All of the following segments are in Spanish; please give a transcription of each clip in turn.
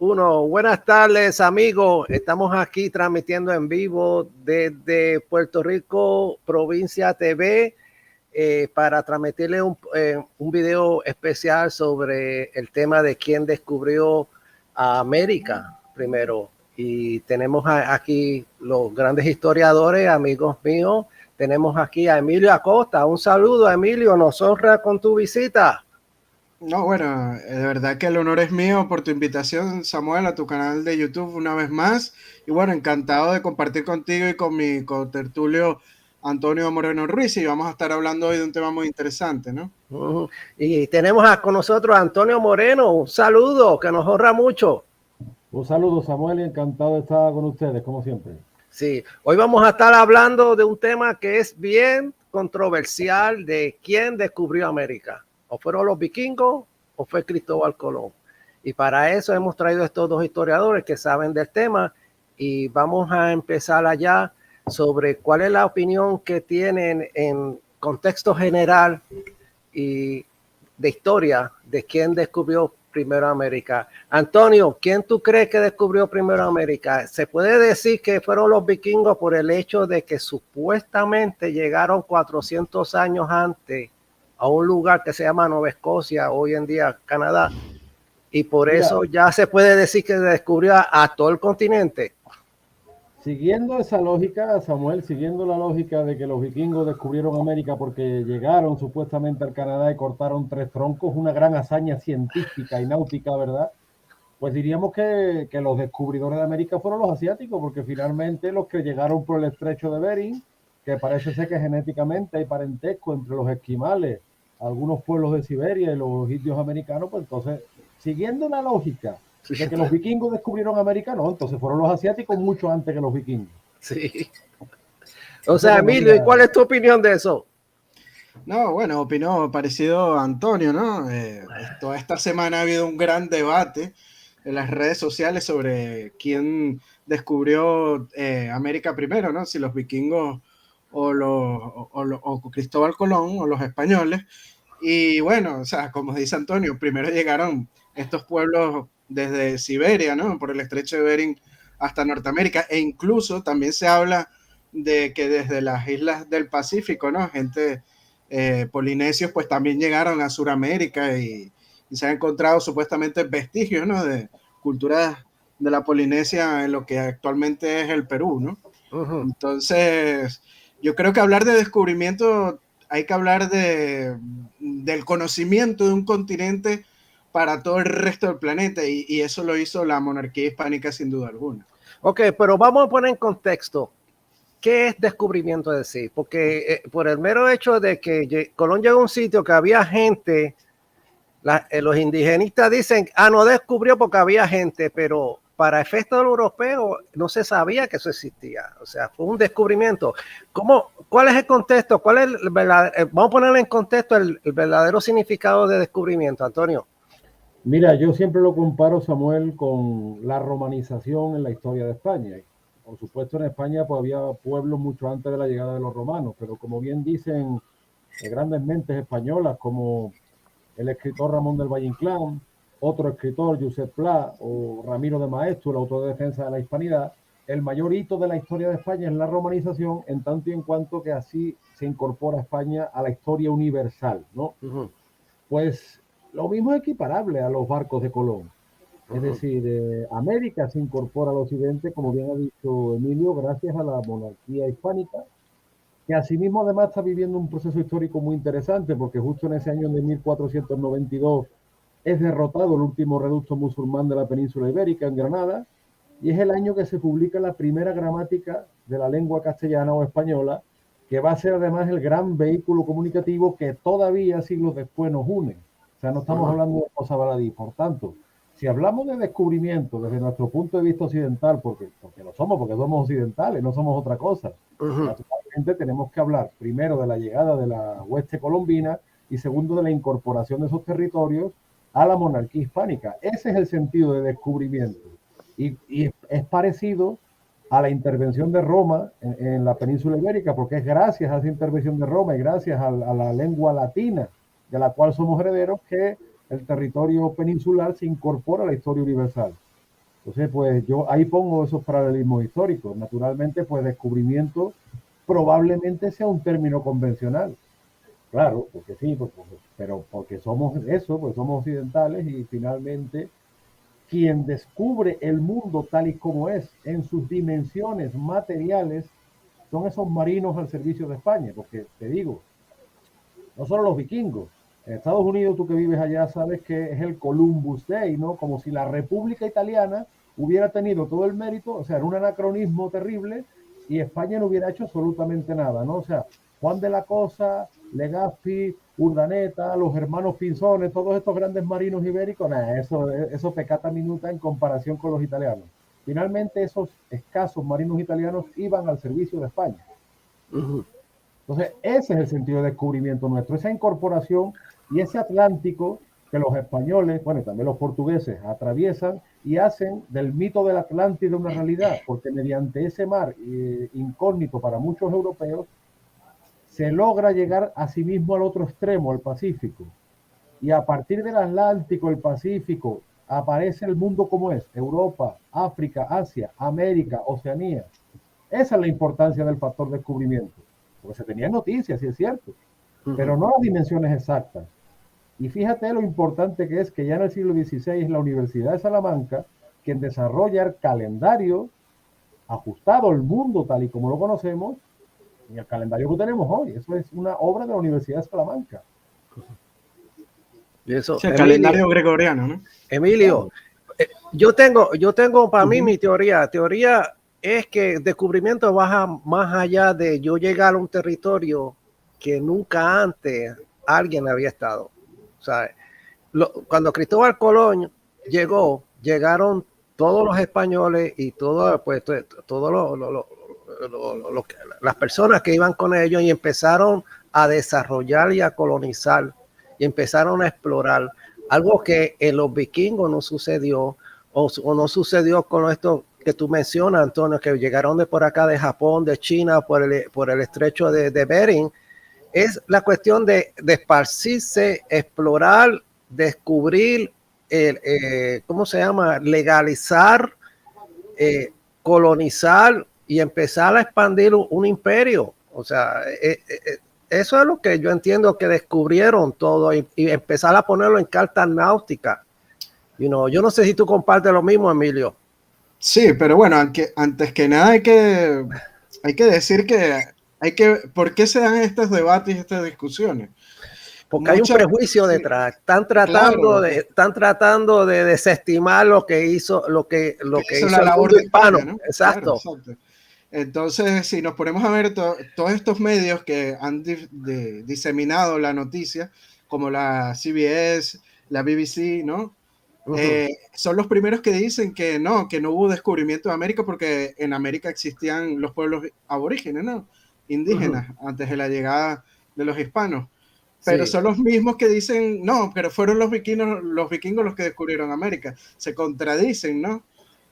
Uno, buenas tardes amigos, estamos aquí transmitiendo en vivo desde Puerto Rico, Provincia TV, para transmitirle un video especial sobre el tema de quién descubrió a América primero. Y tenemos aquí los grandes historiadores, amigos míos. Tenemos aquí a Emilio Acosta. Un saludo, Emilio, nos honra con tu visita. No, bueno, de verdad que el honor es mío por tu invitación, Samuel, a tu canal de YouTube una vez más. Y bueno, encantado de compartir contigo y con mi contertulio Antonio Moreno Ruiz. Y vamos a estar hablando hoy de un tema muy interesante, ¿no? Y tenemos con nosotros a Antonio Moreno. Un saludo que nos honra mucho. Un saludo, Samuel, y encantado de estar con ustedes, como siempre. Sí, hoy vamos a estar hablando de un tema que es bien controversial, de quién descubrió América. ¿O fueron los vikingos o fue Cristóbal Colón? Y para eso hemos traído a estos dos historiadores que saben del tema y vamos a empezar allá sobre cuál es la opinión que tienen en contexto general y de historia de quién descubrió primero América. Antonio, ¿quién tú crees que descubrió primero América? ¿Se puede decir que fueron los vikingos por el hecho de que supuestamente llegaron 400 años antes a un lugar que se llama Nueva Escocia, hoy en día Canadá, y por eso ya se puede decir que descubrió a todo el continente? Siguiendo esa lógica, Samuel, siguiendo la lógica de que los vikingos descubrieron América porque llegaron supuestamente al Canadá y cortaron 3 troncos, una gran hazaña científica y náutica, ¿verdad? Pues diríamos que los descubridores de América fueron los asiáticos, porque finalmente los que llegaron por el estrecho de Bering, que parece ser que genéticamente hay parentesco entre los esquimales, algunos pueblos de Siberia y los indios americanos, pues entonces, siguiendo la lógica de que los vikingos descubrieron América, no, entonces fueron los asiáticos mucho antes que los vikingos. Sí. O sea, Emilio, ¿y cuál es tu opinión de eso? No, bueno, opinó parecido a Antonio, ¿no? Toda esta semana ha habido un gran debate en las redes sociales sobre quién descubrió América primero, ¿no? Si los vikingos o Cristóbal Colón o los españoles. Y bueno, o sea, como dice Antonio, primero llegaron estos pueblos desde Siberia, ¿no? Por el estrecho de Bering hasta Norteamérica, e incluso también se habla de que desde las islas del Pacífico, ¿no? Gente polinesios pues también llegaron a Sudamérica y se han encontrado supuestamente vestigios, ¿no? De culturas de la Polinesia en lo que actualmente es el Perú, ¿no? Entonces, yo creo que hablar de descubrimiento hay que hablar del conocimiento de un continente para todo el resto del planeta y eso lo hizo la monarquía hispánica sin duda alguna. Ok, pero vamos a poner en contexto. ¿Qué es descubrimiento de sí? Porque por el mero hecho de que Colón llegó a un sitio que había gente, los indigenistas dicen, no descubrió porque había gente, pero para efectos europeos no se sabía que eso existía. O sea, fue un descubrimiento. ¿Cuál es el contexto? Vamos a poner en contexto el verdadero significado de descubrimiento, Antonio. Mira, yo siempre lo comparo, Samuel, con la romanización en la historia de España. Por supuesto, en España pues, había pueblos mucho antes de la llegada de los romanos, pero como bien dicen grandes mentes españolas como el escritor Ramón del Valle Inclán, otro escritor, Josep Pla o Ramiro de Maeztu, el autor de Defensa de la Hispanidad, el mayor hito de la historia de España es la romanización, en tanto y en cuanto que así se incorpora España a la historia universal, ¿no? Pues lo mismo es equiparable a los barcos de Colón. Es decir, América se incorpora al occidente, como bien ha dicho Emilio, gracias a la monarquía hispánica, que asimismo además está viviendo un proceso histórico muy interesante, porque justo en ese año de 1492 es derrotado el último reducto musulmán de la península ibérica, en Granada, y es el año que se publica la primera gramática de la lengua castellana o española, que va a ser además el gran vehículo comunicativo que todavía siglos después nos une. O sea, no estamos hablando de cosa baladí. Por tanto, si hablamos de descubrimiento desde nuestro punto de vista occidental, porque lo somos, porque somos occidentales, no somos otra cosa, naturalmente tenemos que hablar primero de la llegada de la hueste colombina y segundo de la incorporación de esos territorios a la monarquía hispánica. Ese es el sentido de descubrimiento. Y es parecido a la intervención de Roma en la península ibérica, porque es gracias a esa intervención de Roma y gracias a la lengua latina de la cual somos herederos que el territorio peninsular se incorpora a la historia universal. Entonces, pues yo ahí pongo esos paralelismos históricos. Naturalmente, pues descubrimiento probablemente sea un término convencional. Claro, porque sí, pero porque somos eso, pues somos occidentales y finalmente quien descubre el mundo tal y como es, en sus dimensiones materiales, son esos marinos al servicio de España, porque te digo, no solo los vikingos, en Estados Unidos, tú que vives allá, sabes que es el Columbus Day, ¿no? Como si la República Italiana hubiera tenido todo el mérito, o sea, era un anacronismo terrible y España no hubiera hecho absolutamente nada, ¿no? O sea, Juan de la Cosa, Legazpi, Urdaneta, los hermanos Pinzones, todos estos grandes marinos ibéricos, nada, eso pecata minuta en comparación con los italianos. Finalmente, esos escasos marinos italianos iban al servicio de España. Ujú. Entonces, ese es el sentido de descubrimiento nuestro, esa incorporación y ese Atlántico que los españoles, bueno, y también los portugueses atraviesan y hacen del mito del Atlántida una realidad, porque mediante ese mar incógnito para muchos europeos, se logra llegar a sí mismo al otro extremo, al Pacífico. Y a partir del Atlántico, el Pacífico, aparece el mundo como es, Europa, África, Asia, América, Oceanía. Esa es la importancia del factor descubrimiento, porque se tenían noticias, sí es cierto, pero no las dimensiones exactas. Y fíjate lo importante que es que ya en el siglo XVI la Universidad de Salamanca, quien desarrolla el calendario ajustado al mundo tal y como lo conocemos, y el calendario que tenemos hoy. Eso es una obra de la Universidad de Salamanca. Y eso, Sí, el calendario gregoriano, ¿no? Emilio, yo tengo para mí mi teoría. Teoría es que el descubrimiento baja más allá de yo llegar a un territorio que nunca antes alguien había estado. O sea, cuando Cristóbal Colón llegaron todos los españoles y todo, pues, todos las personas que iban con ellos y empezaron a desarrollar y a colonizar y empezaron a explorar. Algo que en los vikingos no sucedió o no sucedió con esto que tú mencionas, Antonio, que llegaron de por acá, de Japón, de China, por el estrecho de Bering. Es la cuestión de esparcirse, explorar, descubrir, ¿cómo se llama? Legalizar, colonizar y empezar a expandir un imperio. O sea, eso es lo que yo entiendo que descubrieron todo y empezar a ponerlo en cartas náuticas. Yo no sé si tú compartes lo mismo, Emilio. Sí, pero bueno, antes que nada hay que decir que ¿por qué se dan estos debates y estas discusiones? Porque hay un prejuicio detrás. Están tratando de desestimar lo que hizo la labor de hispano. España, ¿no? Exacto. Claro, exacto. Entonces, si nos ponemos a ver todos estos medios que han diseminado la noticia, como la CBS, la BBC, ¿no? Son los primeros que dicen que no hubo descubrimiento de América porque en América existían los pueblos aborígenes, ¿no? Indígenas, antes de la llegada de los hispanos. Pero son los mismos que dicen, no, pero fueron los vikingos los que descubrieron América. Se contradicen, ¿no?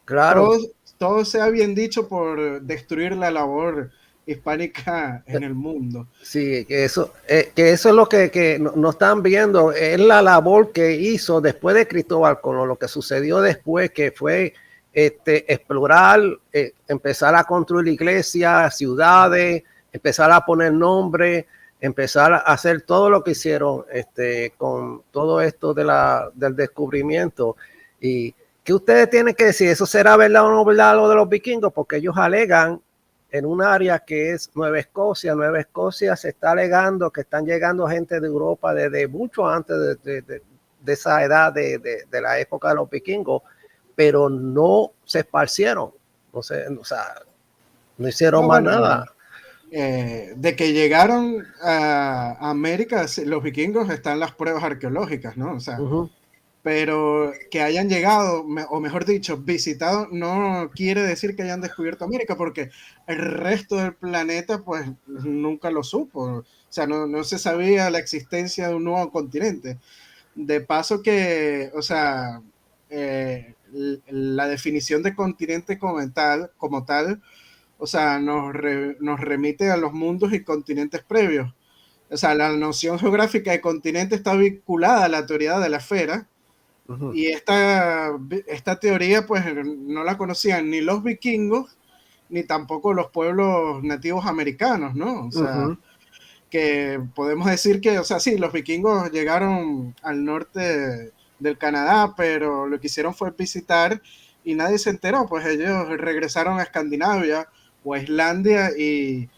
Claro. Todo sea bien dicho por destruir la labor hispánica en el mundo. Sí, que eso es lo que no están viendo, es la labor que hizo después de Cristóbal Colón, lo que sucedió después, que fue explorar, empezar a construir iglesias, ciudades, empezar a poner nombres, empezar a hacer todo lo que hicieron con todo esto del descubrimiento. Y ¿qué ustedes tienen que decir? ¿Eso será verdad o no verdad lo de los vikingos? Porque ellos alegan en un área que es Nueva Escocia. Nueva Escocia se está alegando que están llegando gente de Europa desde mucho antes de esa edad de la época de los vikingos, pero no se esparcieron. No hicieron más nada. De que llegaron a América, los vikingos, están las pruebas arqueológicas, ¿no? O sea, pero que hayan llegado, o mejor dicho, visitado, no quiere decir que hayan descubierto América, porque el resto del planeta, pues, nunca lo supo. O sea, no se sabía la existencia de un nuevo continente. De paso que, o sea, la definición de continente como tal, o sea, nos remite a los mundos y continentes previos. O sea, la noción geográfica de continente está vinculada a la teoría de la esfera, Y esta teoría pues no la conocían ni los vikingos ni tampoco los pueblos nativos americanos, ¿no? O sea, que podemos decir que, o sea, sí, los vikingos llegaron al norte del Canadá, pero lo que hicieron fue visitar y nadie se enteró, pues ellos regresaron a Escandinavia o a Islandia y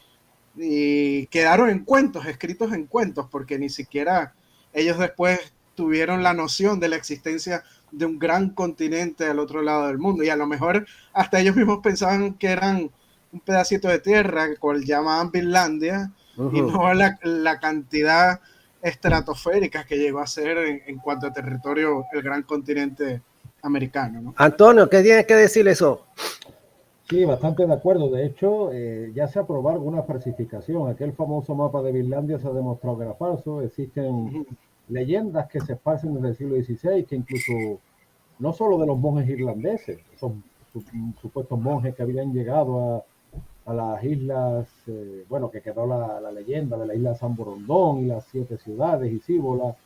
quedaron en cuentos, escritos en cuentos, porque ni siquiera ellos después tuvieron la noción de la existencia de un gran continente al otro lado del mundo, y a lo mejor hasta ellos mismos pensaban que eran un pedacito de tierra, cual llamaban Finlandia, y no la cantidad estratosférica que llegó a ser en cuanto a territorio el gran continente americano, ¿no? Antonio, ¿qué tienes que decir eso? Sí, bastante de acuerdo. De hecho, ya se aprobó alguna falsificación. Aquel famoso mapa de Finlandia se ha demostrado que era falso. Existen leyendas que se esparcen desde el siglo XVI, que incluso no solo de los monjes irlandeses, esos supuestos monjes que habían llegado a las islas, bueno, que quedó la leyenda de la isla San Borondón y las 7 ciudades y Cíbola.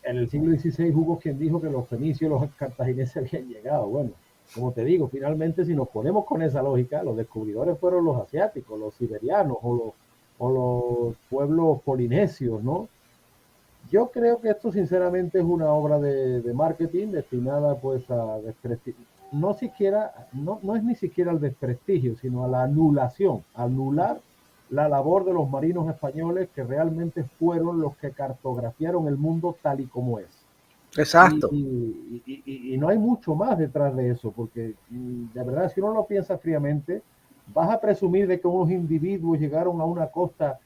En el siglo XVI hubo quien dijo que los fenicios y los cartagineses habían llegado. Bueno, como te digo, finalmente si nos ponemos con esa lógica, los descubridores fueron los asiáticos, los siberianos o los pueblos polinesios, ¿no? Yo creo que esto sinceramente es una obra de marketing destinada pues a desprestigiar, no es ni siquiera al desprestigio, sino a la anulación, anular la labor de los marinos españoles que realmente fueron los que cartografiaron el mundo tal y como es. Exacto. Y no hay mucho más detrás de eso, porque de verdad, si uno lo piensa fríamente, vas a presumir de que unos individuos llegaron a una costa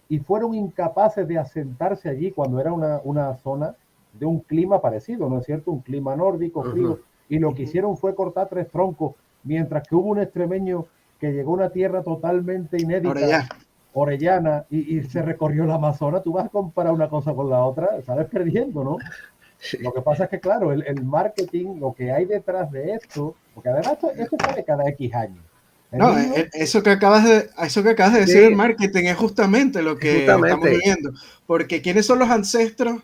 y fueron incapaces de asentarse allí cuando era una zona de un clima parecido, ¿no es cierto? Un clima nórdico, frío, y lo que hicieron fue cortar 3 troncos, mientras que hubo un extremeño que llegó a una tierra totalmente inédita, Orellana, y se recorrió la Amazonas. Tú vas a comparar una cosa con la otra, sales perdiendo, ¿no? Lo que pasa es que, claro, el marketing, lo que hay detrás de esto, porque además esto sale cada X años. No, eso que acabas de decir, el marketing, es justamente lo que estamos viviendo. Porque ¿quiénes son los ancestros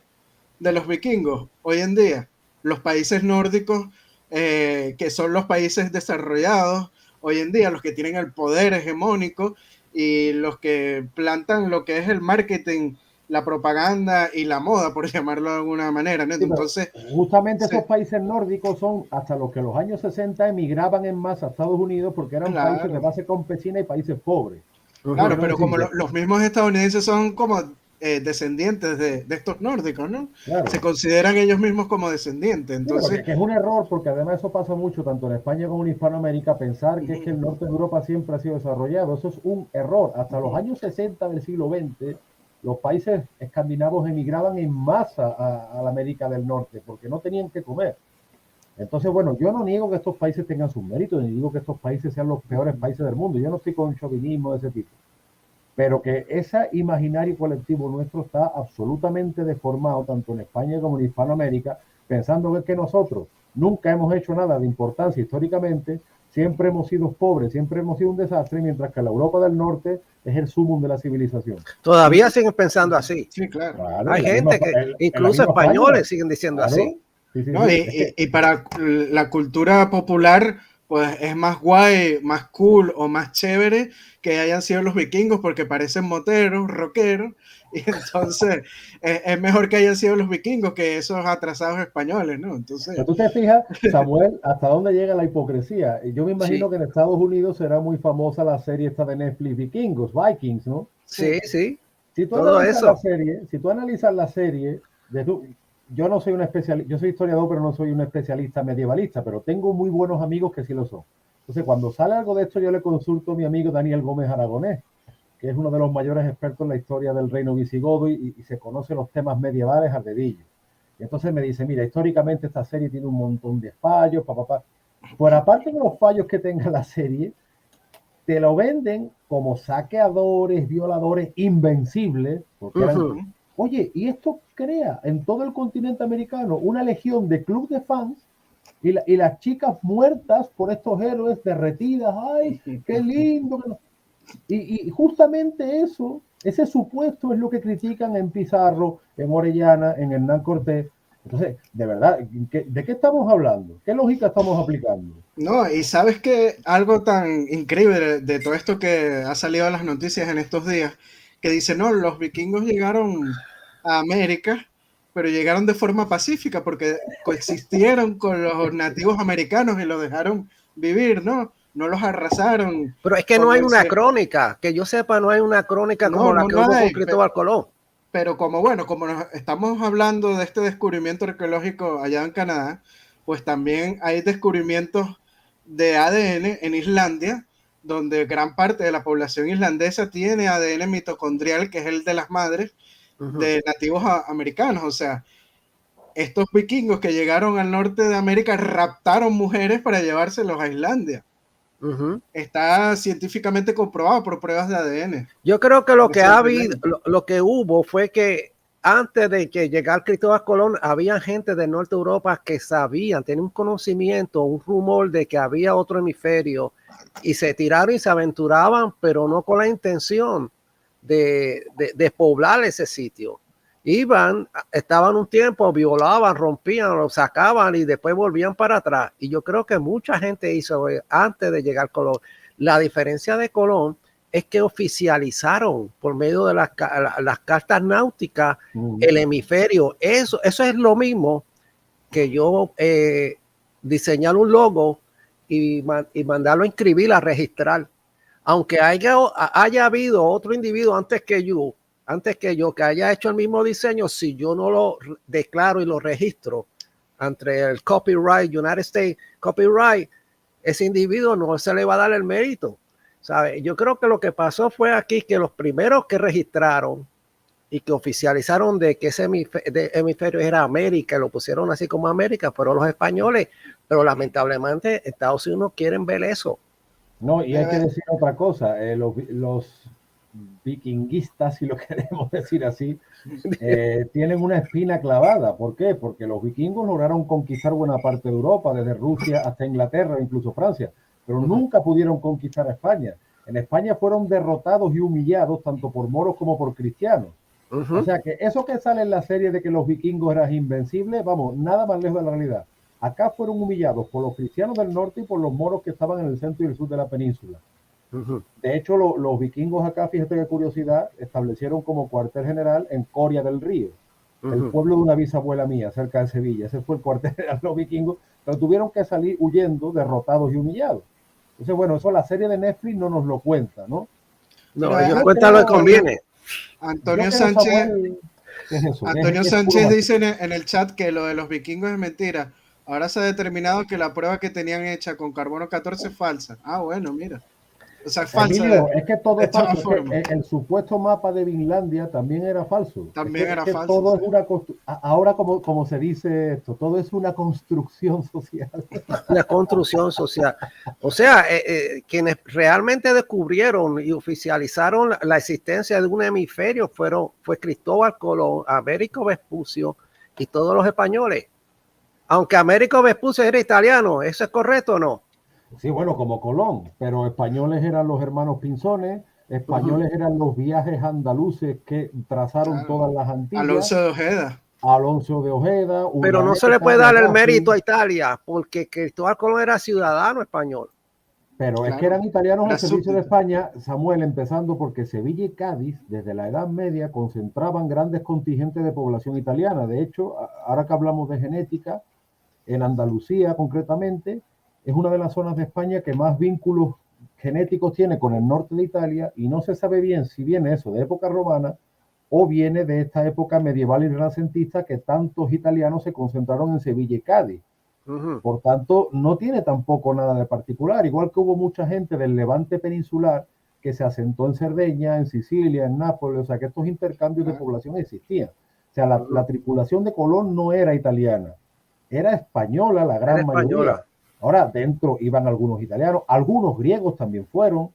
de los vikingos hoy en día? Los países nórdicos, que son los países desarrollados hoy en día, los que tienen el poder hegemónico y los que plantan lo que es el marketing, la propaganda y la moda, por llamarlo de alguna manera, ¿no? Sí, entonces, justamente esos países nórdicos son hasta los que los años 60 emigraban en masa a Estados Unidos porque eran países de base campesina y países pobres. Claro, pero como los mismos estadounidenses son como descendientes de estos nórdicos, ¿no? Claro. Se consideran ellos mismos como descendientes. Entonces, sí, que es un error, porque además eso pasa mucho tanto en España como en Hispanoamérica, pensar que es que el norte de Europa siempre ha sido desarrollado. Eso es un error. Hasta los años 60 del siglo XX, los países escandinavos emigraban en masa a la América del Norte porque no tenían que comer. Entonces, bueno, yo no niego que estos países tengan sus méritos, ni digo que estos países sean los peores países del mundo. Yo no estoy con chauvinismo de ese tipo. Pero que ese imaginario colectivo nuestro está absolutamente deformado, tanto en España como en Hispanoamérica, pensando que nosotros nunca hemos hecho nada de importancia históricamente, siempre hemos sido pobres, siempre hemos sido un desastre, mientras que la Europa del Norte es el sumum de la civilización. Todavía siguen pensando así. Sí, claro. Hay gente que, incluso españoles, siguen diciendo así. Sí, no, y para la cultura popular, pues es más guay, más cool o más chévere que hayan sido los vikingos porque parecen moteros, rockeros, y entonces es mejor que hayan sido los vikingos que esos atrasados españoles, ¿no? Entonces, pero tú te fijas, Samuel, hasta dónde llega la hipocresía. Yo me imagino que en Estados Unidos será muy famosa la serie esta de Netflix, Vikings, ¿no? Sí, sí. Si tú analizas la serie, yo no soy un especialista, yo soy historiador, pero no soy un especialista medievalista, pero tengo muy buenos amigos que sí lo son. Entonces, cuando sale algo de esto, yo le consulto a mi amigo Daniel Gómez Aragonés, que es uno de los mayores expertos en la historia del reino visigodo y se conoce los temas medievales al dedillo. Y entonces me dice, mira, históricamente esta serie tiene un montón de fallos, Por aparte de los fallos que tenga la serie, te lo venden como saqueadores, violadores, invencibles, porque eran... Oye, y esto crea en todo el continente americano una legión de club de fans y las chicas muertas por estos héroes derretidas. ¡Ay, qué lindo! Y justamente eso, ese supuesto es lo que critican en Pizarro, en Orellana, en Hernán Cortés, Entonces, de verdad, ¿de qué estamos hablando? ¿Qué lógica estamos aplicando? No, y sabes que algo tan increíble de todo esto que ha salido en las noticias en estos días, que dice, no, los vikingos llegaron a América, pero llegaron de forma pacífica porque coexistieron con los nativos americanos y los dejaron vivir, ¿no? No los arrasaron. Pero es que no hay una crónica, que yo sepa, no hay una crónica como la que hubo con Cristóbal Colón. Pero como estamos hablando de este descubrimiento arqueológico allá en Canadá, pues también hay descubrimientos de ADN en Islandia, donde gran parte de la población islandesa tiene ADN mitocondrial, que es el de las madres de nativos americanos. O sea, estos vikingos que llegaron al norte de América raptaron mujeres para llevárselos a Islandia. Está científicamente comprobado por pruebas de ADN. Yo creo que lo que hubo fue que antes de que llegara Cristóbal Colón, había gente del norte de Europa que sabían, tenían un conocimiento, un rumor de que había otro hemisferio y se tiraron y se aventuraban, pero no con la intención de poblar ese sitio. Iban, estaban un tiempo, violaban, rompían, lo sacaban y después volvían para atrás. Y yo creo que mucha gente hizo antes de llegar Colón. La diferencia de Colón es que oficializaron por medio de las cartas náuticas el hemisferio. Eso es lo mismo que yo diseñar un logo y mandarlo a inscribir, a registrar. Aunque haya habido otro individuo antes que yo que haya hecho el mismo diseño, si yo no lo declaro y lo registro entre el copyright, United States Copyright, ese individuo no se le va a dar el mérito, ¿sabe? Yo creo que lo que pasó fue aquí que los primeros que registraron y que oficializaron de que ese hemisferio era América, lo pusieron así como América, fueron los españoles, pero lamentablemente Estados Unidos no quieren ver eso. No, y hay que decir otra cosa, los vikinguistas, si lo queremos decir así, tienen una espina clavada. ¿Por qué? Porque los vikingos lograron conquistar buena parte de Europa, desde Rusia hasta Inglaterra, incluso Francia, pero nunca pudieron conquistar a España. En España fueron derrotados y humillados tanto por moros como por cristianos. O sea que eso que sale en la serie de que los vikingos eran invencibles, vamos, nada más lejos de la realidad. Acá fueron humillados por los cristianos del norte y por los moros que estaban en el centro y el sur de la península. De hecho, los vikingos acá, fíjate qué curiosidad, establecieron como cuartel general en Coria del Río, el pueblo de una bisabuela mía, cerca de Sevilla. Ese fue el cuartel general de los vikingos, pero tuvieron que salir huyendo, derrotados y humillados. Entonces, bueno, eso la serie de Netflix no nos lo cuenta, ¿no? No, ellos cuentan lo que conviene. Antonio Sánchez, Sánchez dice en el chat que lo de los vikingos es mentira. Ahora se ha determinado que la prueba que tenían hecha con carbono 14 es falsa. Ah, bueno, mira. O sea, es falsa. Emilio, es que todo es falso. El supuesto mapa de Vinlandia también era falso. También era falso. Todo es una ahora, como se dice esto, todo es una construcción social. Una construcción social. O sea, quienes realmente descubrieron y oficializaron la existencia de un hemisferio fue Cristóbal Colón, Américo Vespucio y todos los españoles. Aunque Américo Vespucio era italiano, ¿eso es correcto o no? Sí, bueno, como Colón, pero españoles eran los hermanos Pinzones, españoles eran los viajes andaluces que trazaron todas las Antillas. Alonso de Ojeda. Pero no se le puede dar el mérito a Italia, porque Cristóbal Colón era ciudadano español. Pero es que eran italianos al servicio de España, Samuel, empezando porque Sevilla y Cádiz, desde la Edad Media, concentraban grandes contingentes de población italiana. De hecho, ahora que hablamos de genética, en Andalucía concretamente, es una de las zonas de España que más vínculos genéticos tiene con el norte de Italia y no se sabe bien si viene eso de época romana o viene de esta época medieval y renacentista que tantos italianos se concentraron en Sevilla y Cádiz. Por tanto, no tiene tampoco nada de particular, igual que hubo mucha gente del Levante peninsular que se asentó en Cerdeña, en Sicilia, en Nápoles, o sea que estos intercambios de población existían. O sea, la tripulación de Colón no era italiana, era española la gran mayoría. Ahora, dentro iban algunos italianos, algunos griegos también fueron.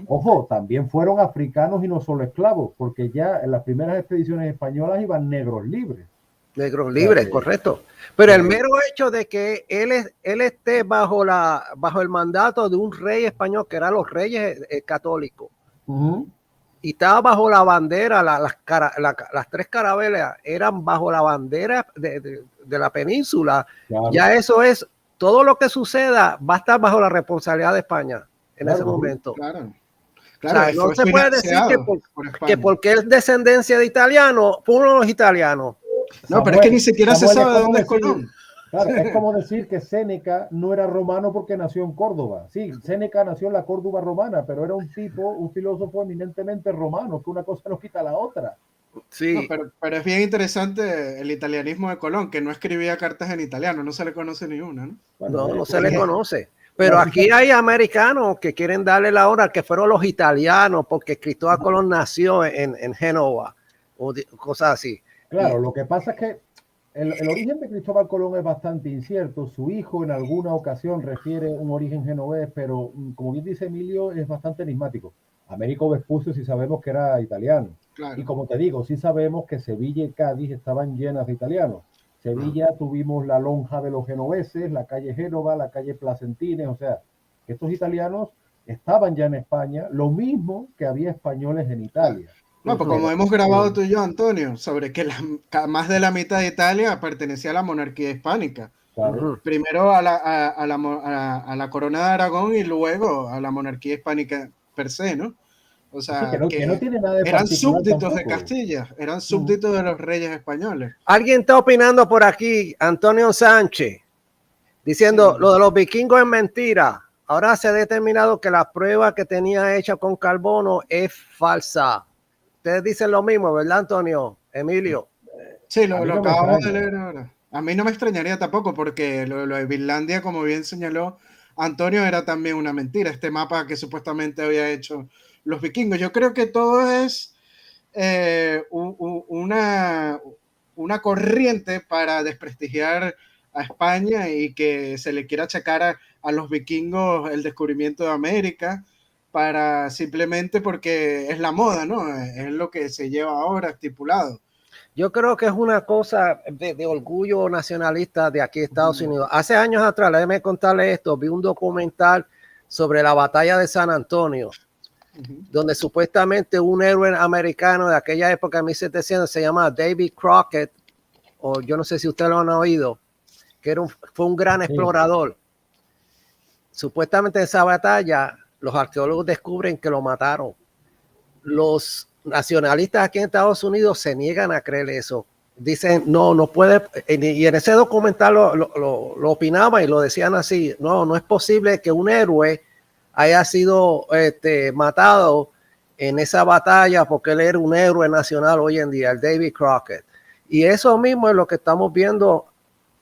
Ojo, también fueron africanos y no solo esclavos, porque ya en las primeras expediciones españolas iban negros libres. Negros libres, correcto. Pero el mero hecho de que él esté bajo el mandato de un rey español, que eran los reyes católicos, y estaba bajo la bandera, las 3 carabelas eran bajo la bandera de la península. Claro. Ya eso es, todo lo que suceda va a estar bajo la responsabilidad de España en ese momento. Claro. Claro, o sea, no se puede decir que porque es descendencia de italiano, fue uno de los italianos. No, Samuel, pero es que ni siquiera se sabe de dónde es Colón. Claro, es como decir que Séneca no era romano porque nació en Córdoba. Sí, Séneca nació en la Córdoba romana, pero era un filósofo eminentemente romano, que una cosa no quita la otra. Sí. No, pero es bien interesante el italianismo de Colón, que no escribía cartas en italiano, no se le conoce ni una, ¿no? Bueno, no se le conoce. Pero aquí hay americanos que quieren darle la hora que fueron los italianos, porque Cristóbal Colón nació en Génova, o cosas así. Claro, lo que pasa es que el origen de Cristóbal Colón es bastante incierto. Su hijo en alguna ocasión refiere un origen genovés, pero como bien dice Emilio, es bastante enigmático. Américo Vespucio sí sabemos que era italiano. Claro. Y como te digo, sí sabemos que Sevilla y Cádiz estaban llenas de italianos. Sevilla tuvimos la lonja de los genoveses, la calle Génova, la calle Placentines, o sea, estos italianos estaban ya en España, lo mismo que había españoles en Italia. No, pues como hemos grabado tú y yo, Antonio, sobre que más de la mitad de Italia pertenecía a la monarquía hispánica. Claro. Primero a la corona de Aragón y luego a la monarquía hispánica per se, ¿no? O sea, sí, que no tiene nada de eran súbditos tampoco de Castilla, eran súbditos de los reyes españoles. Alguien está opinando por aquí, Antonio Sánchez, diciendo lo de los vikingos es mentira. Ahora se ha determinado que la prueba que tenía hecha con carbono es falsa. Ustedes dicen lo mismo, ¿verdad, Antonio? Emilio. Sí, lo acabamos de leer ahora. A mí no me extrañaría tampoco, porque lo de Finlandia, como bien señaló Antonio, era también una mentira. Este mapa que supuestamente había hecho los vikingos. Yo creo que todo es una corriente para desprestigiar a España y que se le quiera achacar a los vikingos el descubrimiento de América, para simplemente porque es la moda, ¿no? Es lo que se lleva ahora estipulado. Yo creo que es una cosa de orgullo nacionalista de aquí de Estados Unidos. Hace años atrás, déjeme contarle esto, vi un documental sobre la batalla de San Antonio, donde supuestamente un héroe americano de aquella época de 1700 se llama David Crockett, o yo no sé si ustedes lo han oído, que fue un gran explorador. Supuestamente en esa batalla los arqueólogos descubren que lo mataron. Los nacionalistas aquí en Estados Unidos se niegan a creer eso. Dicen, no puede, y en ese documental lo opinaban y lo decían así, no es posible que un héroe haya sido matado en esa batalla porque él era un héroe nacional hoy en día, el David Crockett. Y eso mismo es lo que estamos viendo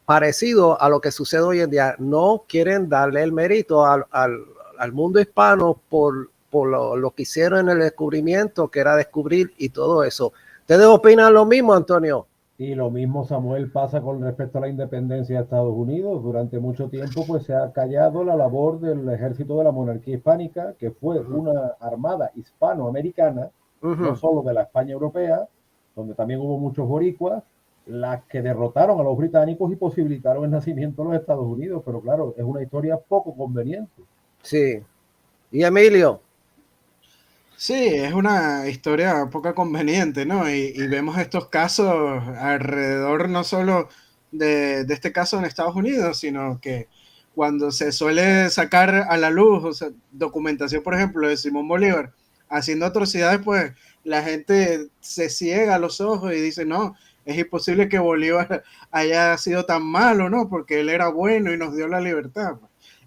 parecido a lo que sucede hoy en día. No quieren darle el mérito al mundo hispano por lo que hicieron en el descubrimiento, que era descubrir y todo eso. ¿Ustedes opinan lo mismo, Antonio? Y lo mismo, Samuel, pasa con respecto a la independencia de Estados Unidos. Durante mucho tiempo pues se ha callado la labor del ejército de la monarquía hispánica, que fue una armada hispanoamericana, no solo de la España europea, donde también hubo muchos boricuas, las que derrotaron a los británicos y posibilitaron el nacimiento de los Estados Unidos. Pero claro, es una historia poco conveniente. Sí. ¿Y Emilio? Sí, es una historia poco conveniente, ¿no? Y vemos estos casos alrededor no solo de este caso en Estados Unidos, sino que cuando se suele sacar a la luz, o sea, documentación, por ejemplo, de Simón Bolívar haciendo atrocidades, pues la gente se ciega los ojos y dice, no, es imposible que Bolívar haya sido tan malo, ¿no? Porque él era bueno y nos dio la libertad.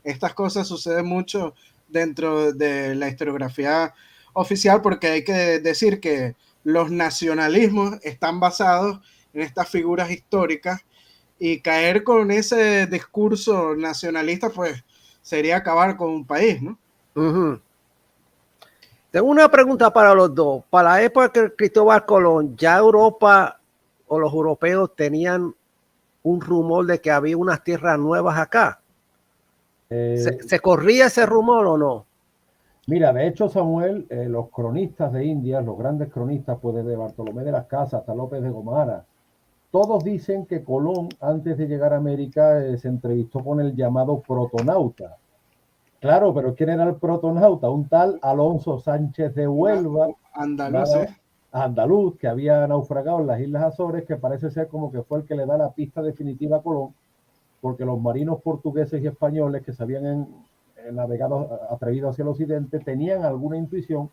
Estas cosas suceden mucho dentro de la historiografía oficial, porque hay que decir que los nacionalismos están basados en estas figuras históricas, y caer con ese discurso nacionalista pues sería acabar con un país, ¿no? Tengo una pregunta para los dos. Para la época de Cristóbal Colón, ¿ya Europa o los europeos tenían un rumor de que había unas tierras nuevas acá? ¿Se corría ese rumor o no? Mira, de hecho, Samuel, los cronistas de Indias, los grandes cronistas, pues desde Bartolomé de las Casas hasta López de Gomara, todos dicen que Colón, antes de llegar a América, se entrevistó con el llamado protonauta, Claro, pero ¿quién era el protonauta? Un tal Alonso Sánchez de Huelva, Andaluz, andaluz, que había naufragado en las Islas Azores, que parece ser como que fue el que le da la pista definitiva a Colón, porque los marinos portugueses y españoles que se habían navegado, atrevido hacia el occidente, tenían alguna intuición.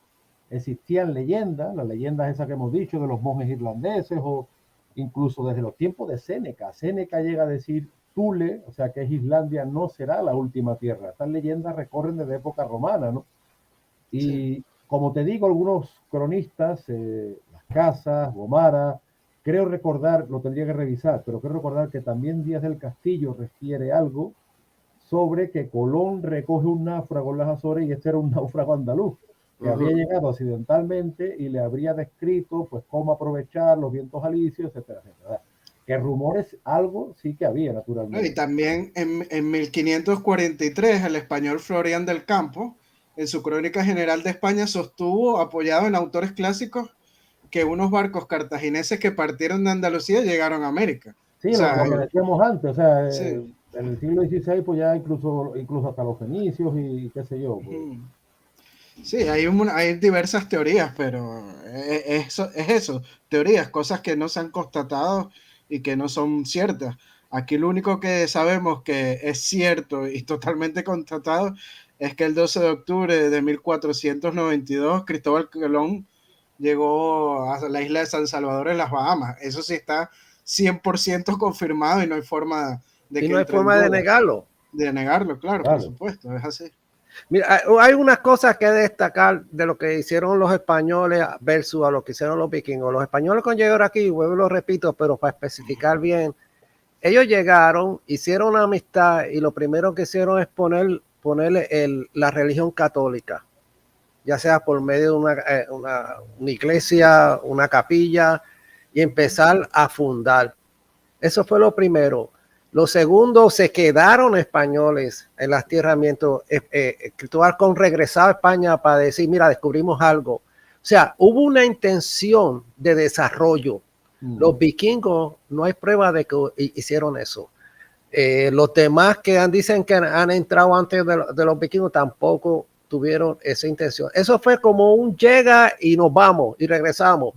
Existían leyendas, las leyendas esas que hemos dicho de los monjes irlandeses, o incluso desde los tiempos de Séneca. Séneca llega a decir Thule, o sea que es Islandia, no será la última tierra. Estas leyendas recorren desde época romana, ¿no? Y sí, como te digo, algunos cronistas, Las Casas, Gomara, creo recordar, lo tendría que revisar, pero creo recordar que también Díaz del Castillo refiere algo sobre que Colón recoge un náufrago en las Azores y este era un náufrago andaluz que había llegado accidentalmente y le habría descrito pues cómo aprovechar los vientos alisios, etcétera, etcétera. Que rumores algo sí que había, naturalmente. Y también en 1543 el español Florián del Campo, en su Crónica General de España, sostuvo, apoyado en autores clásicos, que unos barcos cartagineses que partieron de Andalucía llegaron a América. Sí, o sea, lo que decíamos antes, o sea, sí, en el siglo XVI, pues ya incluso hasta los fenicios y qué sé yo. Pues. Sí, hay diversas teorías, pero es eso, teorías, cosas que no se han constatado y que no son ciertas. Aquí lo único que sabemos que es cierto y totalmente constatado es que el 12 de octubre de 1492 Cristóbal Colón llegó a la isla de San Salvador en las Bahamas. Eso sí está 100% confirmado y no hay forma de y que no hay forma de negarlo. De negarlo, claro, por supuesto, es así. Mira, hay unas cosas que destacar de lo que hicieron los españoles versus a lo que hicieron los vikingos. Los españoles cuando llegaron aquí, vuelvo y lo repito, pero para especificar bien, ellos llegaron, hicieron una amistad y lo primero que hicieron es ponerle la religión católica, ya sea por medio de una iglesia, una capilla, y empezar a fundar. Eso fue lo primero. Lo segundo, se quedaron españoles en las tierras mientras Cristóbal Colón regresaba a España para decir, mira, descubrimos algo. O sea, hubo una intención de desarrollo. Los vikingos, no hay prueba de que hicieron eso. Los demás que dicen que han entrado antes de los vikingos tampoco tuvieron esa intención. Eso fue como un llega y nos vamos y regresamos.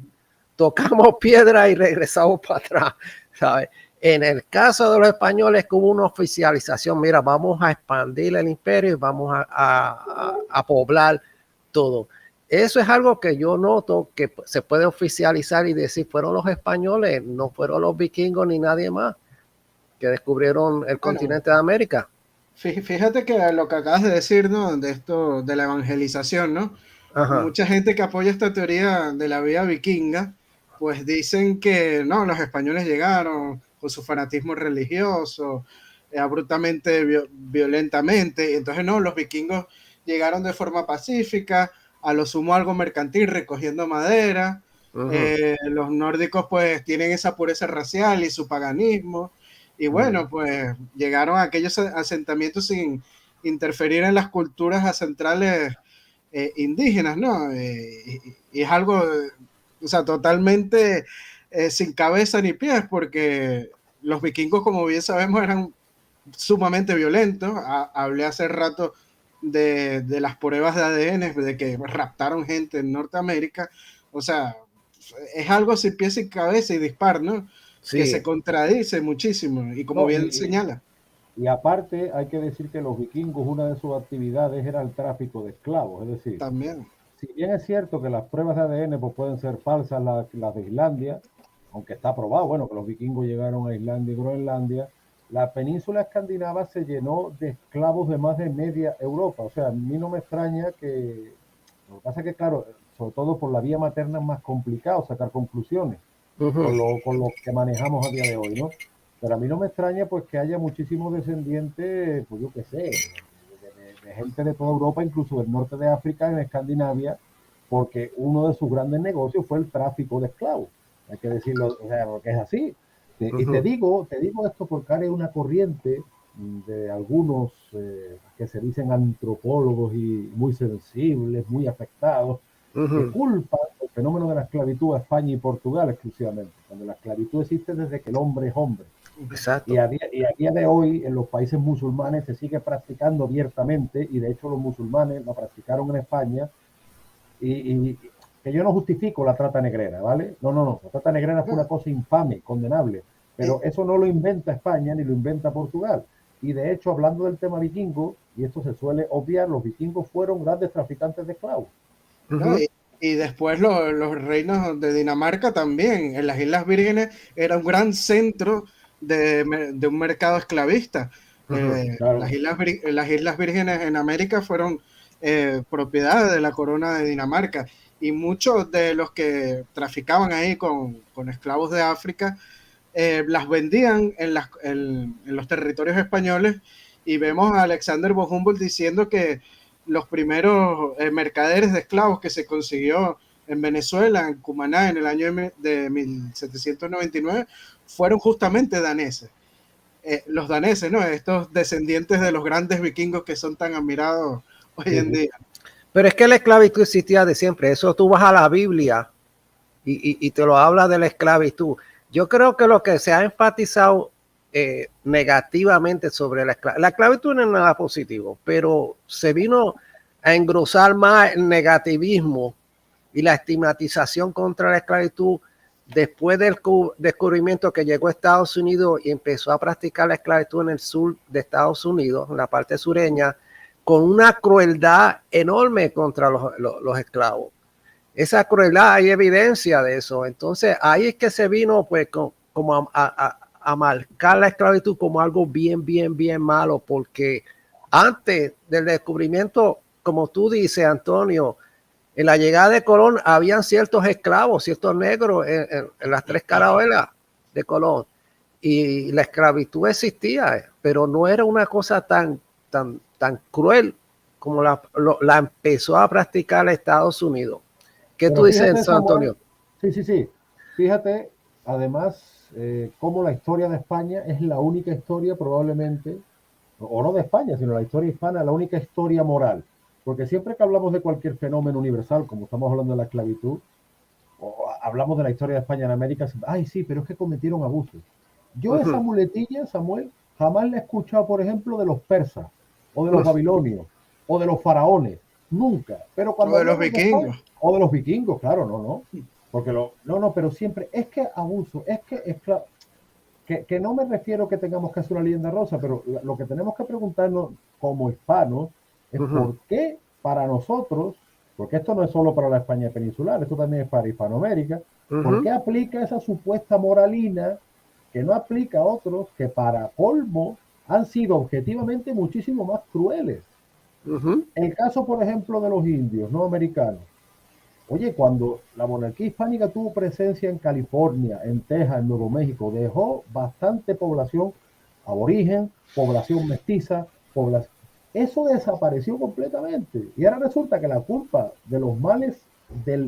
Tocamos piedra y regresamos para atrás, ¿sabes? En el caso de los españoles que hubo una oficialización, mira, vamos a expandir el imperio y vamos a poblar todo. Eso es algo que yo noto que se puede oficializar y decir, fueron los españoles, no fueron los vikingos ni nadie más que descubrieron el continente de América. Fíjate que lo que acabas de decir, ¿no? De esto, de la evangelización, ¿no? Ajá. Mucha gente que apoya esta teoría de la vía vikinga, pues dicen que no, los españoles llegaron con su fanatismo religioso, abruptamente, violentamente, y entonces no, los vikingos llegaron de forma pacífica, a lo sumo algo mercantil, recogiendo madera. Los nórdicos pues tienen esa pureza racial y su paganismo, y bueno, pues llegaron a aquellos asentamientos sin interferir en las culturas ancestrales indígenas, ¿no? Y es algo, o sea, totalmente sin cabeza ni pies, porque los vikingos, como bien sabemos, eran sumamente violentos. Hablé hace rato de las pruebas de ADN, de que raptaron gente en Norteamérica. O sea, es algo sin pies, sin cabeza y dispar, ¿no? Sí. Que se contradice muchísimo, y como bien señala. Y aparte hay que decir que los vikingos, una de sus actividades era el tráfico de esclavos, es decir, también. Si bien es cierto que las pruebas de ADN pues, pueden ser falsas, las de Islandia, aunque está probado, bueno, que los vikingos llegaron a Islandia y Groenlandia, la península escandinava se llenó de esclavos de más de media Europa. O sea, a mí no me extraña que, lo que pasa es que claro, sobre todo por la vía materna es más complicado sacar conclusiones con lo que manejamos a día de hoy, ¿no? Pero a mí no me extraña pues que haya muchísimos descendientes, pues yo qué sé, de gente de toda Europa, incluso del norte de África, en Escandinavia, porque uno de sus grandes negocios fue el tráfico de esclavos. Hay que decirlo, o sea, porque es así. Y te digo esto porque hay una corriente de algunos que se dicen antropólogos y muy sensibles, muy afectados, que culpan el fenómeno de la esclavitud a España y Portugal exclusivamente, cuando la esclavitud existe desde que el hombre es hombre. Exacto. Y a día de hoy en los países musulmanes se sigue practicando abiertamente, y de hecho los musulmanes la practicaron en España, y que yo no justifico la trata negrera, ¿vale? No, la trata negrera fue una cosa infame, condenable, pero eso no lo inventa España ni lo inventa Portugal. Y de hecho, hablando del tema vikingo, y esto se suele obviar, los vikingos fueron grandes traficantes de esclavos. ¿no? Y después los reinos de Dinamarca también, en las Islas Vírgenes era un gran centro de un mercado esclavista. Claro. Las Islas Vírgenes en América fueron propiedad de la corona de Dinamarca, y muchos de los que traficaban ahí con esclavos de África las vendían en los territorios españoles, y vemos a Alexander von Humboldt diciendo que los primeros mercaderes de esclavos que se consiguió en Venezuela, en Cumaná, en el año de 1799, fueron justamente daneses. Los daneses, ¿no? Estos descendientes de los grandes vikingos que son tan admirados hoy en día. Pero es que la esclavitud existía de siempre. Eso tú vas a la Biblia y te lo habla de la esclavitud. Yo creo que lo que se ha enfatizado negativamente sobre la esclavitud no es nada positivo, pero se vino a engrosar más el negativismo y la estigmatización contra la esclavitud después del descubrimiento que llegó a Estados Unidos y empezó a practicar la esclavitud en el sur de Estados Unidos, en la parte sureña, con una crueldad enorme contra los esclavos. Esa crueldad, hay evidencia de eso. Entonces ahí es que se vino pues como a marcar la esclavitud como algo bien malo, porque antes del descubrimiento, como tú dices, Antonio, en la llegada de Colón habían ciertos esclavos, ciertos negros en las tres carabelas de Colón, y la esclavitud existía, pero no era una cosa tan cruel como la empezó a practicar Estados Unidos. ¿Qué tú dices, San Antonio? Sí. Fíjate, además, cómo la historia de España es la única historia probablemente, o no de España, sino la historia hispana, la única historia moral. Porque siempre que hablamos de cualquier fenómeno universal, como estamos hablando de la esclavitud, o hablamos de la historia de España en América, ay, sí, pero es que cometieron abusos. Yo esa muletilla, Samuel, jamás la he escuchado, por ejemplo, de los persas, o de los babilonios, o de los faraones. Nunca. Pero cuando o de los vikingos. España, o de los vikingos, claro, no. Porque pero siempre, es que abuso, es que no me refiero que tengamos que hacer una leyenda rosa, pero lo que tenemos que preguntarnos como hispanos es por qué para nosotros, porque esto no es solo para la España peninsular, esto también es para Hispanoamérica, ¿por qué aplica esa supuesta moralina que no aplica a otros que para colmo han sido objetivamente muchísimo más crueles? El caso, por ejemplo, de los indios no americanos. Oye, cuando la monarquía hispánica tuvo presencia en California, en Texas, en Nuevo México, dejó bastante población aborigen, población mestiza, eso desapareció completamente. Y ahora resulta que la culpa de los males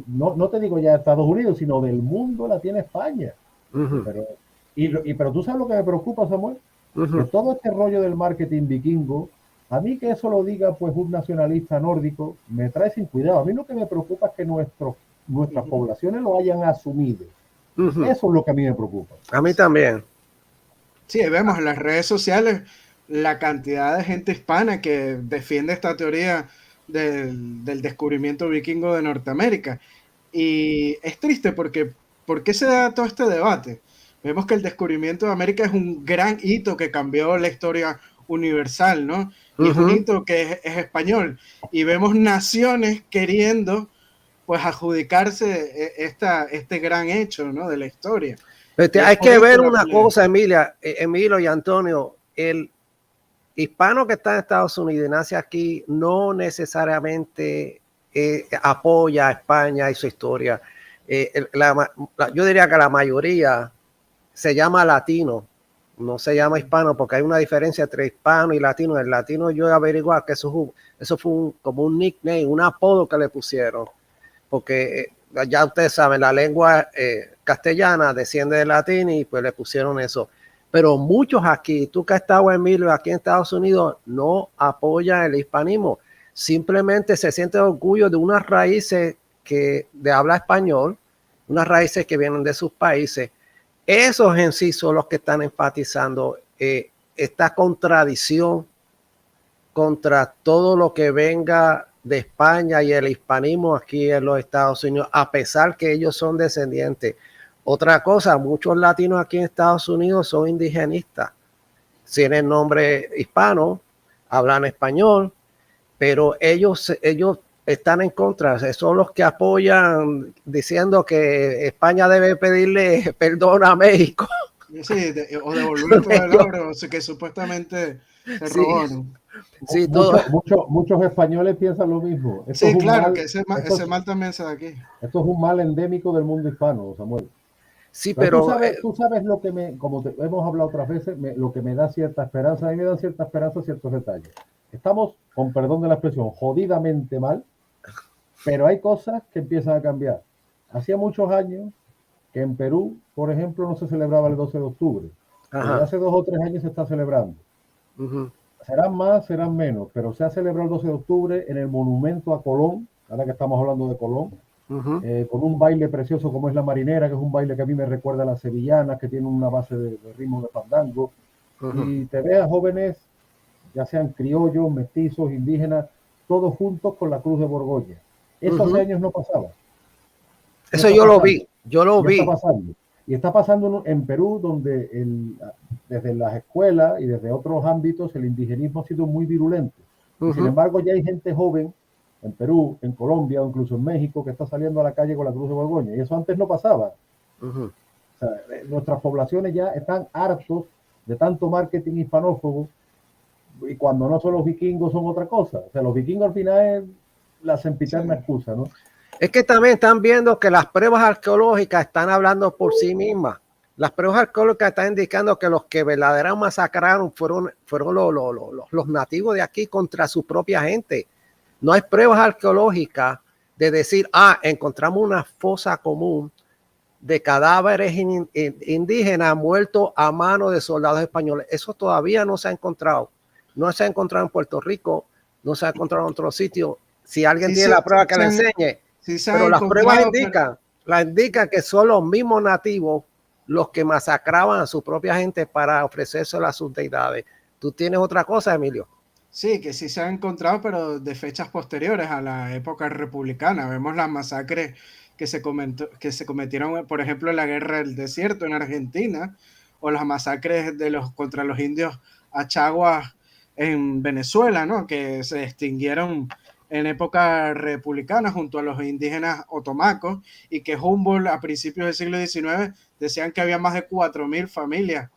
no te digo ya de Estados Unidos, sino del mundo la tiene España. Pero tú sabes lo que me preocupa, Samuel, que todo este rollo del marketing vikingo, a mí que eso lo diga pues un nacionalista nórdico, me trae sin cuidado. A mí lo que me preocupa es que nuestras poblaciones lo hayan asumido. Eso es lo que a mí me preocupa. A mí también. Sí, vemos en las redes sociales la cantidad de gente hispana que defiende esta teoría del descubrimiento vikingo de Norteamérica. Y es triste porque ¿por qué se da todo este debate? Vemos que el descubrimiento de América es un gran hito que cambió la historia universal, ¿no? Y es un hito que es español. Y vemos naciones queriendo pues adjudicarse este gran hecho, ¿no? De la historia. Hay que ver una cosa, Emilio y Antonio, el hispano que está en Estados Unidos y nace aquí no necesariamente apoya a España y su historia. Yo diría que la mayoría se llama latino, no se llama hispano, porque hay una diferencia entre hispano y latino. El latino, yo he averiguado que eso fue como un nickname, un apodo que le pusieron, porque ya ustedes saben, la lengua castellana desciende del latín y pues le pusieron eso. Pero muchos aquí, tú que has estado, Emilio, aquí en Estados Unidos, no apoyan el hispanismo. Simplemente se siente orgullo de unas raíces de habla español, unas raíces que vienen de sus países, Esos en sí son los que están enfatizando esta contradicción contra todo lo que venga de España y el hispanismo aquí en los Estados Unidos, a pesar que ellos son descendientes. Otra cosa, muchos latinos aquí en Estados Unidos son indigenistas, tienen nombre hispano, hablan español, pero ellos están en contra, son los que apoyan diciendo que España debe pedirle perdón a México. Sí, o devolver todo el oro que supuestamente se Sí. robaron. Sí, muchos españoles piensan lo mismo. Esto sí, claro, que ese mal también se da aquí. Esto es un mal endémico del mundo hispano, Samuel. Sí, pero tú sabes lo que hemos hablado otras veces, lo que me da cierta esperanza. A mí me dan cierta esperanza ciertos detalles. Estamos, con perdón de la expresión, jodidamente mal, pero hay cosas que empiezan a cambiar. Hacía muchos años que en Perú, por ejemplo, no se celebraba el 12 de octubre. Desde hace 2 o 3 años se está celebrando. Serán más, serán menos, pero se ha celebrado el 12 de octubre en el monumento a Colón, ahora que estamos hablando de Colón, con un baile precioso como es la marinera, que es un baile que a mí me recuerda a las sevillanas, que tiene una base de ritmo de fandango, y te ves a jóvenes, ya sean criollos, mestizos, indígenas, todos juntos con la Cruz de Borgoña. Eso hace años no pasaba. Eso yo lo vi, Está pasando. Y está pasando en Perú, donde desde las escuelas y desde otros ámbitos el indigenismo ha sido muy virulento. Y sin embargo, ya hay gente joven en Perú, en Colombia o incluso en México que está saliendo a la calle con la Cruz de Borgoña. Y eso antes no pasaba. O sea, nuestras poblaciones ya están hartos de tanto marketing hispanófobo, y cuando no son los vikingos son otra cosa. O sea, los vikingos al final es la sempiterna excusa, ¿no? Es que también están viendo que las pruebas arqueológicas están hablando por sí mismas. Las pruebas arqueológicas están indicando que los que verdaderamente masacraron fueron los nativos de aquí contra su propia gente. No hay pruebas arqueológicas de decir, encontramos una fosa común de cadáveres indígenas muertos a mano de soldados españoles. Eso todavía no se ha encontrado. No se ha encontrado en Puerto Rico, no se ha encontrado en otro sitio. Si alguien tiene la prueba que le enseñe. Pero las pruebas indican que son los mismos nativos los que masacraban a su propia gente para ofrecérselo a sus deidades. ¿Tú tienes otra cosa, Emilio? Sí, que sí se han encontrado, pero de fechas posteriores a la época republicana. Vemos las masacres que se cometieron, por ejemplo, en la Guerra del Desierto en Argentina, o las masacres contra los indios achaguas en Venezuela, ¿no? Que se extinguieron en época republicana junto a los indígenas otomacos, y que Humboldt a principios del siglo XIX decían que había más de 4.000 familias,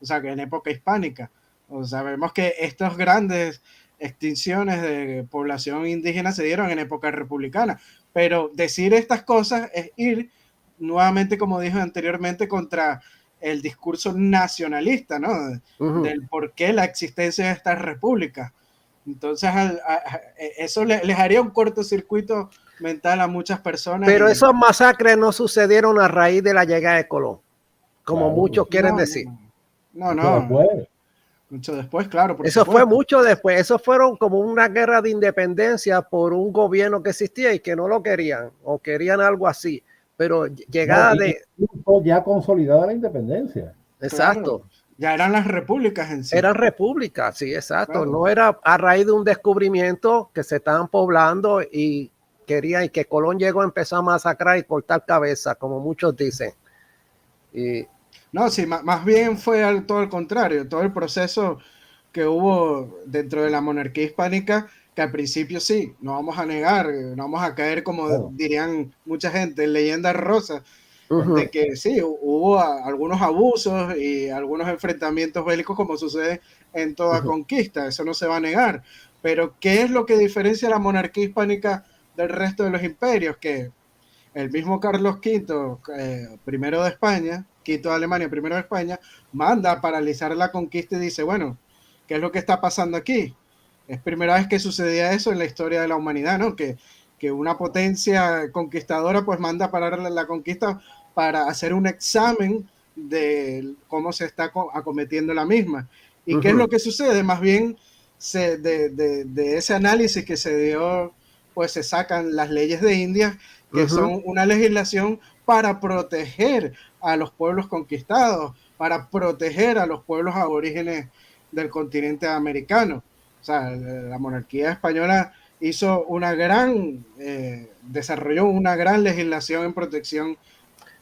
o sea, que en época hispánica. O sea, vemos que estas grandes extinciones de población indígena se dieron en época republicana, pero decir estas cosas es ir nuevamente, como dije anteriormente, contra el discurso nacionalista, ¿no? Del por qué la existencia de estas repúblicas. Entonces, eso les haría un cortocircuito mental a muchas personas. Pero esos masacres no sucedieron a raíz de la llegada de Colón, como muchos quieren decir. No. Mucho después, claro. Eso fue mucho después. Eso fueron como una guerra de independencia por un gobierno que existía y que no lo querían, o querían algo así. Pero llegada ya consolidada la independencia. Exacto. Claro. Ya eran las repúblicas en sí. Eran repúblicas, sí, exacto. Claro. No era a raíz de un descubrimiento que se estaban poblando y querían, y que Colón llegó a empezar a masacrar y cortar cabeza, como muchos dicen. No, sí, más bien fue todo al contrario. Todo el proceso que hubo dentro de la monarquía hispánica, que al principio sí, no vamos a negar, no vamos a caer, como dirían mucha gente, en leyendas rosas, de que sí, hubo algunos abusos y algunos enfrentamientos bélicos, como sucede en toda conquista, eso no se va a negar. Pero ¿qué es lo que diferencia a la monarquía hispánica del resto de los imperios? Que el mismo Carlos V, primero de España, quinto de Alemania, primero de España, manda a paralizar la conquista y dice, bueno, ¿qué es lo que está pasando aquí? Es primera vez que sucedía eso en la historia de la humanidad, ¿no? Que una potencia conquistadora pues manda a parar la conquista para hacer un examen de cómo se está acometiendo la misma. ¿Y qué es lo que sucede? Más bien, de ese análisis que se dio, pues se sacan las leyes de Indias, que son una legislación para proteger a los pueblos conquistados, para proteger a los pueblos aborígenes del continente americano. O sea, la monarquía española desarrolló una gran legislación en protección,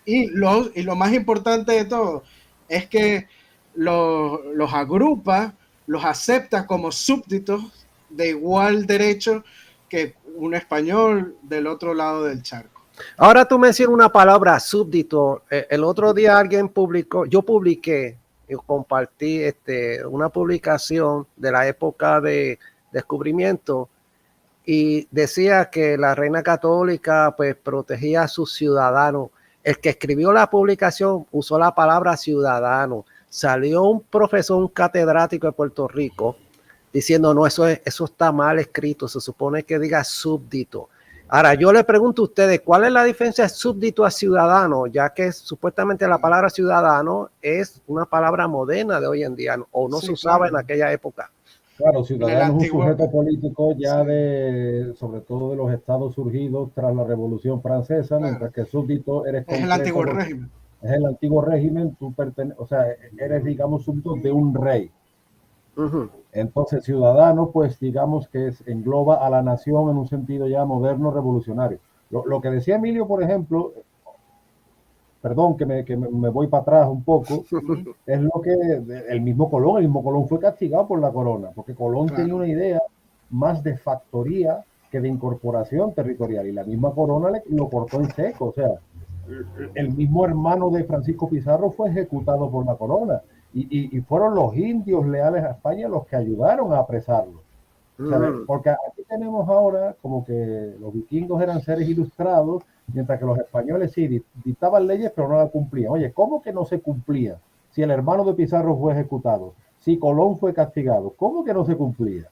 y lo más importante de todo es que los agrupa, los acepta como súbditos de igual derecho que un español del otro lado del charco. Ahora tú mencionas una palabra, súbdito. El otro día alguien publicó, yo publiqué y compartí una publicación de la época de descubrimiento, y decía que la reina católica pues protegía a sus ciudadanos. El que escribió la publicación usó la palabra ciudadano. Salió un profesor, un catedrático de Puerto Rico, diciendo, no, eso está mal escrito, se supone que diga súbdito. Ahora, yo le pregunto a ustedes, ¿cuál es la diferencia de súbdito a ciudadano? Ya que supuestamente la palabra ciudadano es una palabra moderna de hoy en día, o no se usaba en aquella época. Claro, ciudadano es un sujeto político ya sobre todo de los estados surgidos tras la Revolución Francesa, mientras que súbdito eres es el antiguo régimen. Es el antiguo régimen, o sea, eres, digamos, súbdito de un rey. Entonces, ciudadano, pues digamos que engloba a la nación en un sentido ya moderno, revolucionario. Lo que decía Emilio, por ejemplo, perdón que me voy para atrás un poco, es lo que el mismo Colón fue castigado por la corona, porque Colón tenía una idea más de factoría que de incorporación territorial, y la misma corona lo cortó en seco. O sea, el mismo hermano de Francisco Pizarro fue ejecutado por la corona, y fueron los indios leales a España los que ayudaron a apresarlo. Porque aquí tenemos ahora como que los vikingos eran seres ilustrados, mientras que los españoles sí dictaban leyes pero no las cumplían. Oye, ¿cómo que no se cumplía? Si el hermano de Pizarro fue ejecutado, si Colón fue castigado, ¿cómo que no se cumplía?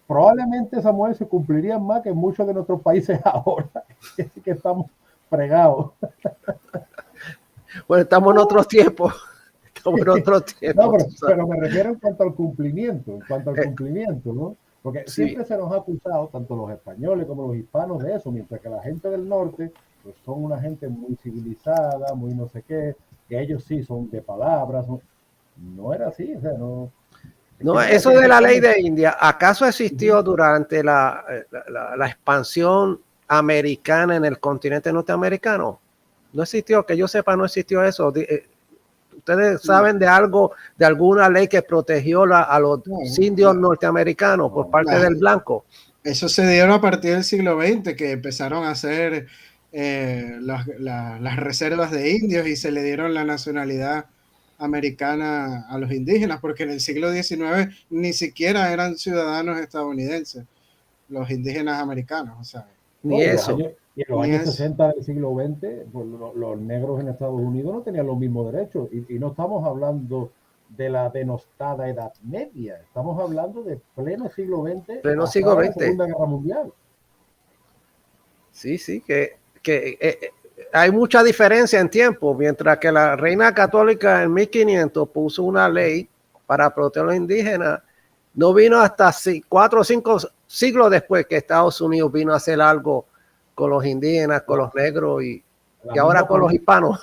Probablemente, Samuel, se cumplirían más que en muchos de nuestros países ahora, que estamos fregados. Bueno, estamos en otros tiempos. Estamos en otros tiempos. No, pero me refiero en cuanto al cumplimiento, ¿no? Porque siempre se nos ha acusado, tanto los españoles como los hispanos, de eso, mientras que la gente del norte pues son una gente muy civilizada, muy no sé qué, que ellos sí son de palabras. No era así, o sea, no. No, eso de la ley de India, ¿acaso existió durante la expansión americana en el continente norteamericano? No existió, que yo sepa, no existió eso. ¿Ustedes saben de algo, de alguna ley que protegió a los indios norteamericanos por parte del blanco? Eso se dio a partir del siglo XX, que empezaron a hacer las reservas de indios y se le dieron la nacionalidad americana a los indígenas, porque en el siglo XIX ni siquiera eran ciudadanos estadounidenses los indígenas americanos. O sea, ni eso. Y en los años 60 del siglo XX, pues, los negros en Estados Unidos no tenían los mismos derechos. Y no estamos hablando de la denostada Edad Media, estamos hablando de pleno siglo XX, pleno siglo XX. La Segunda Guerra Mundial. Sí, que hay mucha diferencia en tiempo. Mientras que la reina católica en 1500 puso una ley para proteger a los indígenas, no vino hasta 4 o 5 siglos después que Estados Unidos vino a hacer algo con los indígenas, con los negros y ahora con los hispanos.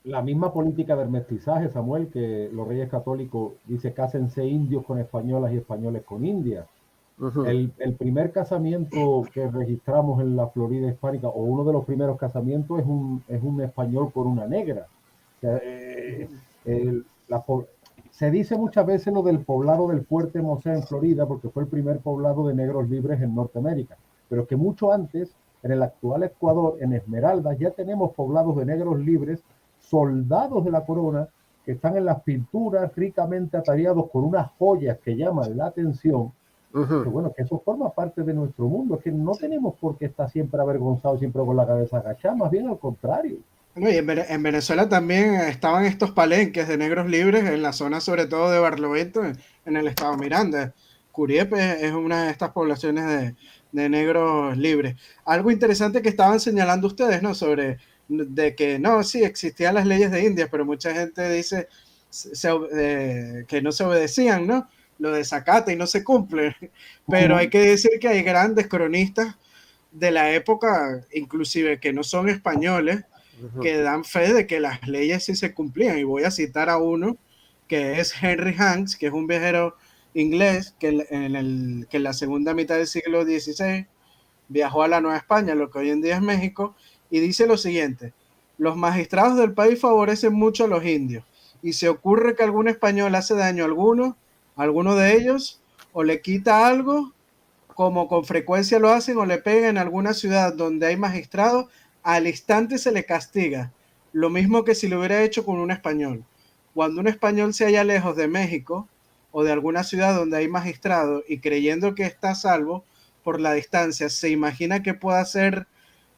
La misma política del mestizaje, Samuel, que los reyes católicos dicen cásense indios con españolas y españoles con indias. El primer casamiento que registramos en la Florida hispánica, o uno de los primeros casamientos, es un español con una negra. O sea, se dice muchas veces lo del poblado del Fuerte Mosé en Florida, porque fue el primer poblado de negros libres en Norteamérica, pero que mucho antes, en el actual Ecuador, en Esmeraldas, ya tenemos poblados de negros libres, soldados de la corona, que están en las pinturas ricamente ataviados con unas joyas que llaman la atención. Que bueno, que eso forma parte de nuestro mundo, es que no tenemos por qué estar siempre avergonzados, siempre con la cabeza agachada, más bien al contrario. Bueno, y en Venezuela también estaban estos palenques de negros libres en la zona sobre todo de Barlovento, en el estado Miranda. Curiepe es una de estas poblaciones de negros libres. Algo interesante que estaban señalando ustedes, ¿no? Sobre de que no, sí, existían las leyes de India, pero mucha gente dice que no se obedecían, ¿no? Lo desacata y no se cumple. Pero hay que decir que hay grandes cronistas de la época, inclusive que no son españoles, que dan fe de que las leyes sí se cumplían. Y voy a citar a uno, que es Henry Hanks, que es un viajero inglés que en la segunda mitad del siglo XVI viajó a la Nueva España, lo que hoy en día es México, y dice lo siguiente: los magistrados del país favorecen mucho a los indios, y se ocurre que algún español hace daño a alguno de ellos, o le quita algo, como con frecuencia lo hacen, o le pegan en alguna ciudad donde hay magistrados, al instante se le castiga, lo mismo que si lo hubiera hecho con un español. Cuando un español se halla lejos de México o de alguna ciudad donde hay magistrado y creyendo que está a salvo por la distancia, se imagina que puede hacer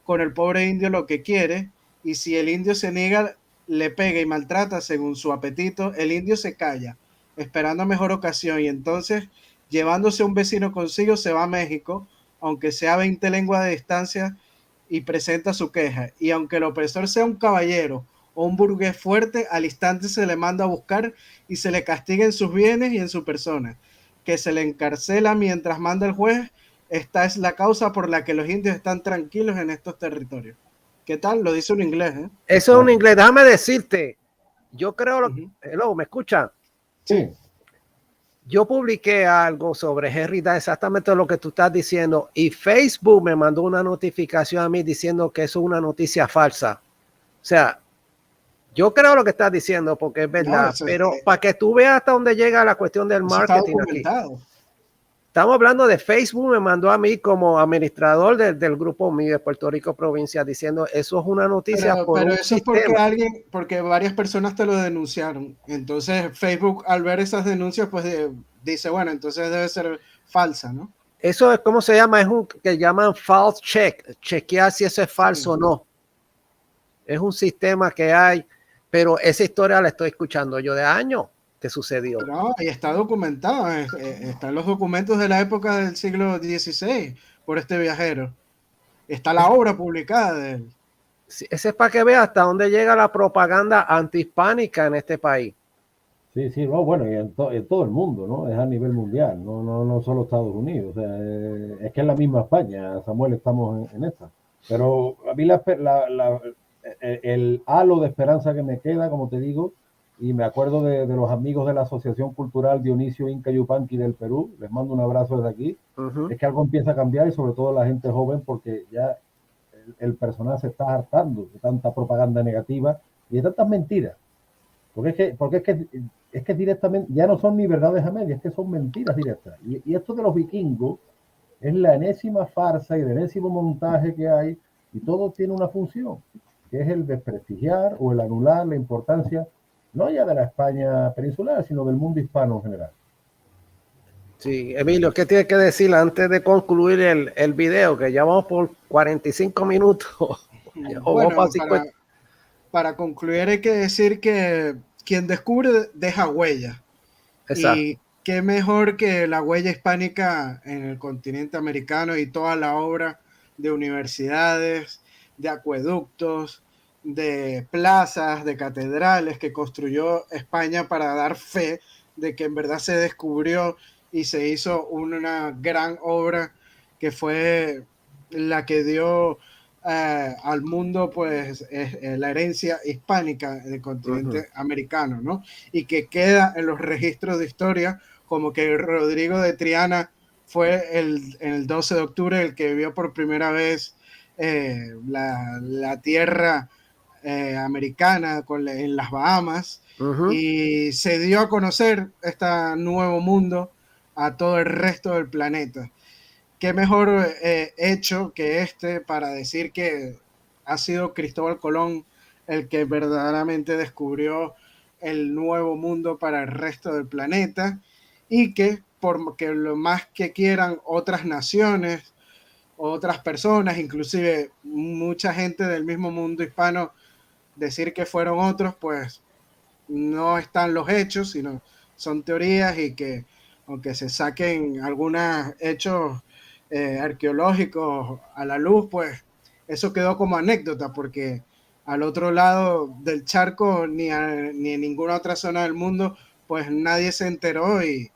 con el pobre indio lo que quiere, y si el indio se niega, le pega y maltrata según su apetito, el indio se calla, esperando mejor ocasión, y entonces, llevándose a un vecino consigo, se va a México, aunque sea 20 lenguas de distancia, y presenta su queja. Y aunque el opresor sea un caballero o un burgués fuerte, al instante se le manda a buscar y se le castiga en sus bienes y en su persona, que se le encarcela mientras manda el juez. Esta es la causa por la que los indios están tranquilos en estos territorios. ¿Qué tal? Lo dice un inglés, ¿eh? Eso es un inglés. Déjame decirte, yo creo, hello, ¿me escuchan? Sí. Yo publiqué algo sobre Henry, da exactamente lo que tú estás diciendo, y Facebook me mandó una notificación a mí diciendo que eso es una noticia falsa. O sea, yo creo lo que estás diciendo porque es verdad, No, pero para que tú veas hasta dónde llega la cuestión del marketing aquí. Estamos hablando de Facebook, me mandó a mí como administrador del grupo mío de Puerto Rico Provincia diciendo eso es una noticia pero eso sistema. Es porque varias personas te lo denunciaron. Entonces Facebook, al ver esas denuncias, pues dice, bueno, entonces debe ser falsa, ¿no? Eso es, ¿cómo se llama? Es un que llaman false check, chequear si eso es falso o no. Es un sistema que hay, pero esa historia la estoy escuchando yo de años que sucedió. No, y está documentado, están los documentos de la época del siglo XVI por este viajero. Está la obra publicada de él. Sí, ese es para que vea hasta dónde llega la propaganda antihispánica en este país. Sí, sí, no, bueno, y en todo el mundo, ¿no? Es a nivel mundial, no solo Estados Unidos. O sea, es que es la misma España, Samuel, estamos en esta. Pero a mí el halo de esperanza que me queda, como te digo, y me acuerdo de los amigos de la Asociación Cultural Dionisio Inca Yupanqui del Perú, les mando un abrazo desde aquí, es que algo empieza a cambiar y sobre todo la gente joven, porque ya el personal se está hartando de tanta propaganda negativa y de tantas mentiras. Porque es que directamente ya no son ni verdades a medias, es que son mentiras directas. Y esto de los vikingos es la enésima farsa y el enésimo montaje que hay, y todo tiene una función, que es el desprestigiar o el anular la importancia, no ya de la España peninsular, sino del mundo hispano en general. Sí, Emilio, ¿qué tienes que decir antes de concluir el video? Que ya vamos por 45 minutos. Bueno, para concluir hay que decir que quien descubre deja huella. Exacto. Y qué mejor que la huella hispánica en el continente americano y toda la obra de universidades, de acueductos, de plazas, de catedrales que construyó España para dar fe de que en verdad se descubrió y se hizo una gran obra que fue la que dio al mundo pues la herencia hispánica del continente americano, ¿no? Y que queda en los registros de historia como que Rodrigo de Triana fue el 12 de octubre el que vio por primera vez la tierra americana en las Bahamas y se dio a conocer este nuevo mundo a todo el resto del planeta. Qué mejor hecho que este para decir que ha sido Cristóbal Colón el que verdaderamente descubrió el nuevo mundo para el resto del planeta, y que porque lo más que quieran otras naciones, otras personas, inclusive mucha gente del mismo mundo hispano, decir que fueron otros, pues no están los hechos, sino son teorías, y que aunque se saquen algunos hechos arqueológicos a la luz, pues eso quedó como anécdota, porque al otro lado del charco, ni en ninguna otra zona del mundo, pues nadie se enteró, y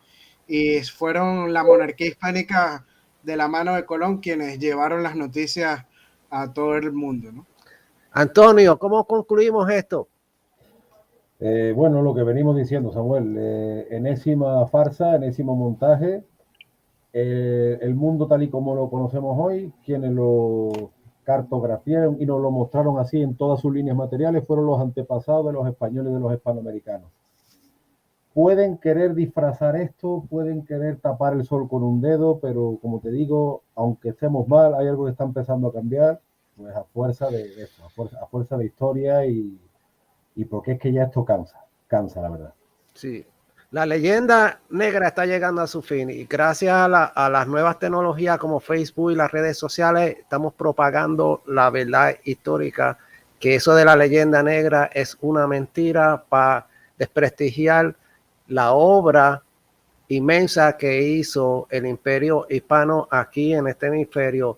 fueron la monarquía hispánica de la mano de Colón quienes llevaron las noticias a todo el mundo, ¿no? Antonio, ¿cómo concluimos esto? Bueno, lo que venimos diciendo, Samuel, enésima farsa, enésimo montaje. El mundo tal y como lo conocemos hoy, quienes lo cartografiaron y nos lo mostraron así en todas sus líneas materiales fueron los antepasados de los españoles y de los hispanoamericanos. Pueden querer disfrazar esto, pueden querer tapar el sol con un dedo, pero como te digo, aunque estemos mal, hay algo que está empezando a cambiar, pues a fuerza de eso, a fuerza de historia y porque es que ya esto cansa la verdad. Sí, la leyenda negra está llegando a su fin y gracias a las nuevas tecnologías como Facebook y las redes sociales estamos propagando la verdad histórica, que eso de la leyenda negra es una mentira para desprestigiar la obra inmensa que hizo el imperio hispano aquí en este hemisferio.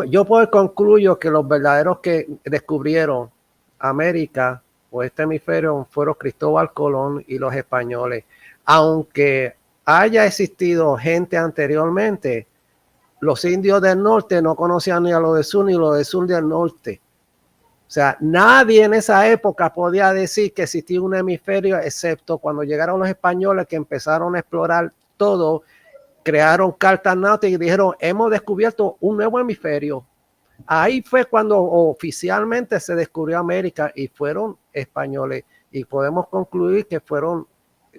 Yo puedo concluir que los verdaderos que descubrieron América o este hemisferio fueron Cristóbal Colón y los españoles. Aunque haya existido gente anteriormente, los indios del norte no conocían ni a los del sur ni a los del sur del norte. O sea, nadie en esa época podía decir que existía un hemisferio, excepto cuando llegaron los españoles que empezaron a explorar todo, crearon cartas náuticas y dijeron, hemos descubierto un nuevo hemisferio. Ahí fue cuando oficialmente se descubrió América y fueron españoles. Y podemos concluir que fueron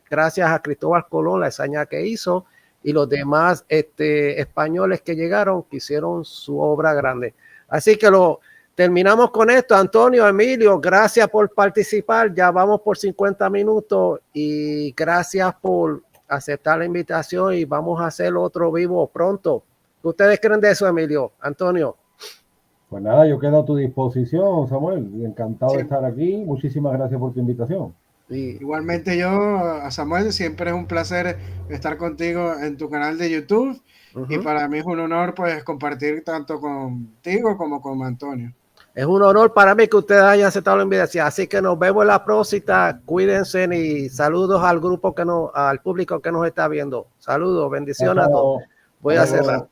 gracias a Cristóbal Colón, la hazaña que hizo, y los demás españoles que llegaron, que hicieron su obra grande. Así que terminamos con esto. Antonio, Emilio, gracias por participar. Ya vamos por 50 minutos y gracias por aceptar la invitación y vamos a hacer otro vivo pronto. ¿Qué ustedes creen de eso, Emilio? Antonio. Pues nada, yo quedo a tu disposición, Samuel. Encantado de estar aquí. Muchísimas gracias por tu invitación. Sí. Igualmente yo, a Samuel, siempre es un placer estar contigo en tu canal de YouTube. Y para mí es un honor pues compartir tanto contigo como con Antonio. Es un honor para mí que ustedes hayan aceptado la invitación. Así que nos vemos en la próxima. Cuídense y saludos al grupo al público que nos está viendo. Saludos, bendiciones a todos. Voy a cerrar.